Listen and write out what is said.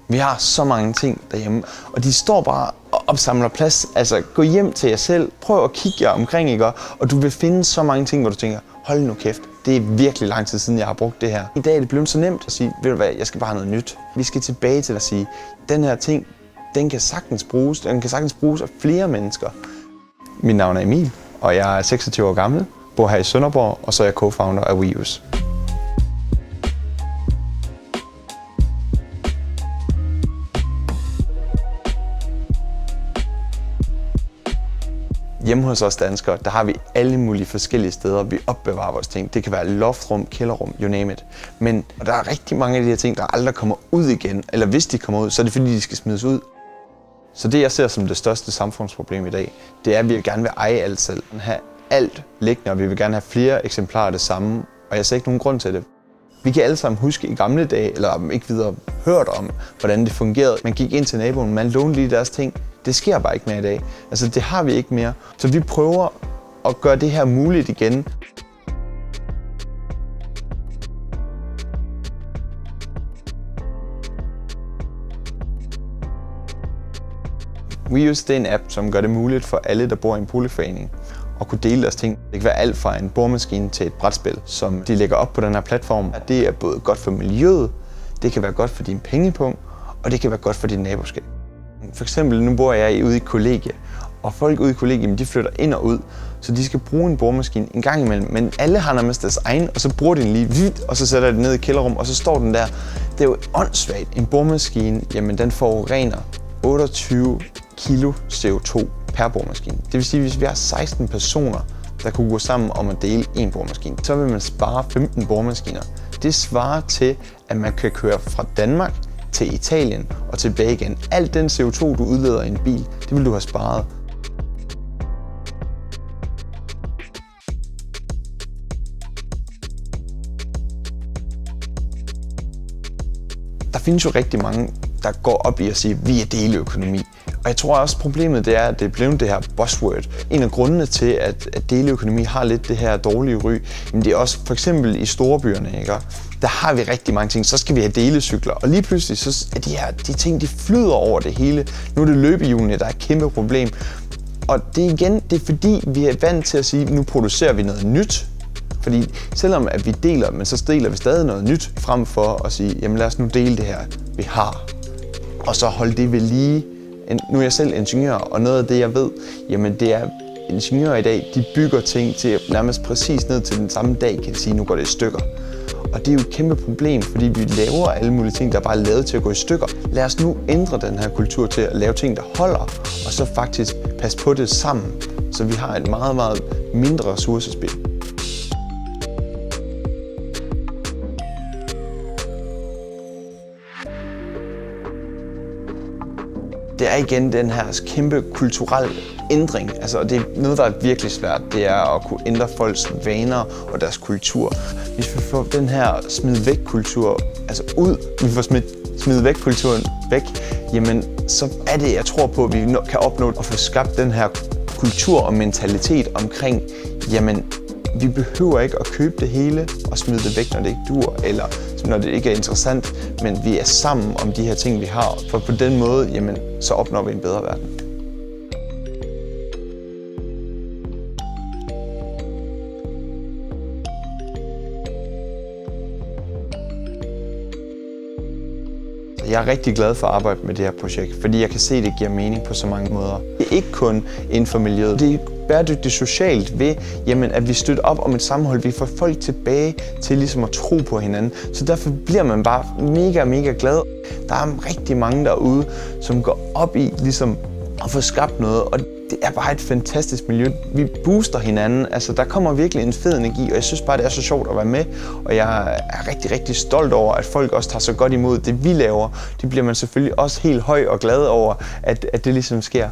Vi har så mange ting derhjemme, og de står bare og opsamler plads. Altså, gå hjem til jer selv, prøv at kigge jer omkring, ikke? Og du vil finde så mange ting, hvor du tænker, hold nu kæft, det er virkelig lang tid siden, jeg har brugt det her. I dag er det blevet så nemt at sige, ved du hvad, jeg skal bare have noget nyt. Vi skal tilbage til at sige, den her ting, den kan sagtens bruges af flere mennesker. Mit navn er Emil, og jeg er 26 år gammel, bor her i Sønderborg, og så er jeg co-founder af WeUse. Hjemme hos os danskere, der har vi alle mulige forskellige steder, vi opbevarer vores ting. Det kan være loftrum, kælderrum, you name it. Men der er rigtig mange af de her ting, der aldrig kommer ud igen. Eller hvis de kommer ud, så er det fordi, de skal smides ud. Så det, jeg ser som det største samfundsproblem i dag, det er, at vi gerne vil eje alt selv. Have alt liggende, og vi vil gerne have flere eksemplarer af det samme. Og jeg ser ikke nogen grund til det. Vi kan alle sammen huske i gamle dage, eller om ikke videre hørt om, hvordan det fungerede. Man gik ind til naboen, man lånte lige deres ting. Det sker bare ikke mere i dag. Altså, det har vi ikke mere. Så vi prøver at gøre det her muligt igen. WeUse, det er en app, som gør det muligt for alle, der bor i en boligforening, at kunne dele deres ting. Det kan være alt fra en boremaskine til et brætspil, som de lægger op på den her platform. Det er både godt for miljøet, det kan være godt for din pengepunkt, og det kan være godt for dit naboskab. For eksempel, nu bor jeg ude i et kollegie, og folk ude i kollegiet, de flytter ind og ud, så de skal bruge en boremaskine en gang imellem. Men alle har nærmest deres egen, og så bruger de den lige vidt, og så sætter de den ned i kælderrum, og så står den der. Det er jo åndssvagt. En boremaskine, jamen den forurener 28 kilo CO2 per boremaskine. Det vil sige, at hvis vi har 16 personer, der kunne gå sammen om at dele en boremaskine, så vil man spare 15 boremaskiner. Det svarer til, at man kan køre fra Danmark til Italien og tilbage igen. Alt den CO2, du udleder i en bil, det vil du have sparet. Der findes jo rigtig mange, der går op i at sige, at vi er deleøkonomi. Og jeg tror også, problemet det er, at det er blevet det her buzzword. En af grundene til, at deleøkonomi har lidt det her dårlige ry, men det er også for eksempel i storebyerne, ikke? Der har vi rigtig mange ting. Så skal vi have delecykler, og lige pludselig så er de ting, de flyder over det hele. Nu er det løbehjulene, der er et kæmpe problem. Og det er fordi, vi er vant til at sige, at nu producerer vi noget nyt. Fordi selvom at vi deler, men så deler vi stadig noget nyt, frem for at sige, jamen lad os nu dele det her, vi har. Og så holde det ved lige. Nu er jeg selv ingeniør, og noget af det, jeg ved, jamen det er, ingeniører i dag, de bygger ting til nærmest præcis ned til den samme dag, kan de sige, nu går det i stykker. Og det er jo et kæmpe problem, fordi vi laver alle mulige ting, der er bare lavet til at gå i stykker. Lad os nu ændre den her kultur til at lave ting, der holder, og så faktisk passe på det sammen, så vi har et meget, meget mindre ressourcespild. Det er igen den her kæmpe kulturelle ændring. Altså, det er noget, der er virkelig svært. Det er at kunne ændre folks vaner og deres kultur. Hvis vi får den her smid væk kultur altså ud, vi får smid væk kulturen væk, jamen så er det, jeg tror på, at vi kan opnå at få skabt den her kultur og mentalitet omkring, jamen vi behøver ikke at købe det hele og smide det væk, når det ikke dur, eller når det ikke er interessant, men vi er sammen om de her ting, vi har. For på den måde, jamen, så opnår vi en bedre verden. Jeg er rigtig glad for at arbejde med det her projekt, fordi jeg kan se, at det giver mening på så mange måder. Det er ikke kun inden for miljøet. Det er bæredygtigt socialt ved, jamen, at vi støtter op om et sammenhold. Vi får folk tilbage til ligesom at tro på hinanden. Så derfor bliver man bare mega glad. Der er rigtig mange derude, som går op i ligesom at få skabt noget. Og det er bare et fantastisk miljø. Vi booster hinanden. Altså, der kommer virkelig en fed energi, og jeg synes bare, det er så sjovt at være med. Og jeg er rigtig stolt over, at folk også tager så godt imod det, vi laver. Det bliver man selvfølgelig også helt høj og glad over, at det ligesom sker.